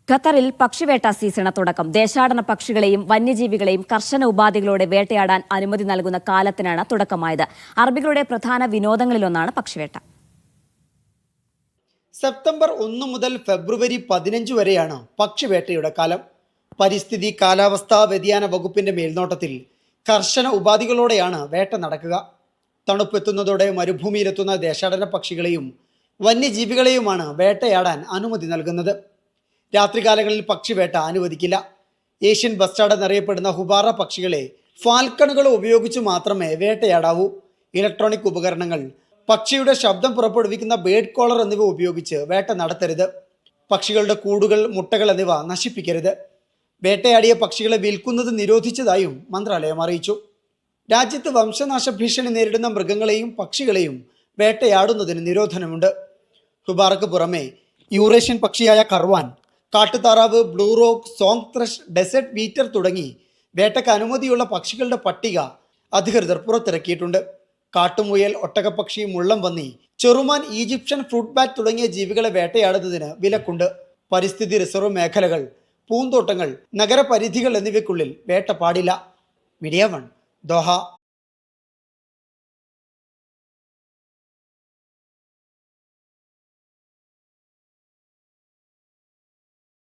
ഖത്തറിൽ പക്ഷിവേട്ട സീസണ് തുടക്കം. ദേശാടന പക്ഷികളെയും വന്യജീവികളെയും കർശന ഉപാധികളോടെ വേട്ടയാടാൻ അനുമതി നൽകുന്ന കാലത്തിനാണ് തുടക്കമായത്. അറബികളുടെ പ്രധാന വിനോദങ്ങളിലൊന്നാണ് പക്ഷിവേട്ട. സെപ്റ്റംബർ 1 മുതൽ ഫെബ്രുവരി 15 വരെയാണ് പക്ഷിവേട്ടയുടെ കാലം. പരിസ്ഥിതി കാലാവസ്ഥാ വ്യതിയാന വകുപ്പിന്റെ മേൽനോട്ടത്തിൽ കർശന ഉപാധികളോടെയാണ് വേട്ട നടക്കുക. തണുപ്പെത്തുന്നതോടെ മരുഭൂമിയിലെത്തുന്ന ദേശാടന പക്ഷികളെയും വന്യജീവികളെയുമാണ് വേട്ടയാടാൻ അനുമതി നൽകുന്നത്. രാത്രികാലങ്ങളിൽ പക്ഷിവേട്ട അനുവദിക്കില്ല. ഏഷ്യൻ ബസ്റ്റാർഡ് എന്നറിയപ്പെടുന്ന ഹുബാറ പക്ഷികളെ ഫാൽക്കണുകൾ ഉപയോഗിച്ച് മാത്രമേ വേട്ടയാടാവൂ. ഇലക്ട്രോണിക് ഉപകരണങ്ങൾ, പക്ഷിയുടെ ശബ്ദം പുറപ്പെടുവിക്കുന്ന ബേഡ് കോളർ എന്നിവ ഉപയോഗിച്ച് വേട്ട നടത്തരുത്. പക്ഷികളുടെ കൂടുകൾ, മുട്ടകൾ എന്നിവ നശിപ്പിക്കരുത്. വേട്ടയാടിയ പക്ഷികളെ വിൽക്കുന്നത് നിരോധിച്ചതായും മന്ത്രാലയം അറിയിച്ചു. രാജ്യത്ത് വംശനാശ ഭീഷണി നേരിടുന്ന മൃഗങ്ങളെയും പക്ഷികളെയും വേട്ടയാടുന്നതിന് നിരോധനമുണ്ട്. ഹുബാറയ്ക്ക് പുറമെ യൂറേഷ്യൻ പക്ഷിയായ കർവാൻ, കാട്ടുതാറാവ്, blue rock, song thrush, desert beater തുടങ്ങി വേട്ടയ്ക്ക് അനുമതിയുള്ള പക്ഷികളുടെ പട്ടിക അധികൃതർ പുറത്തിറക്കിയിട്ടുണ്ട്. കാട്ടുമുയൽ, ഒട്ടകപ്പക്ഷി, മുള്ളംപന്നി, ചെറുമാൻ, ഈജിപ്ഷ്യൻ ഫ്രൂട്ട് ബാറ്റ് തുടങ്ങിയ ജീവികളെ വേട്ടയാടുന്നതിന് വിലക്കുണ്ട്. പരിസ്ഥിതി റിസർവ് മേഖലകൾ, പൂന്തോട്ടങ്ങൾ, നഗരപരിധികൾ എന്നിവയ്ക്കുള്ളിൽ വേട്ട പാടില്ല. Media 1, Doha.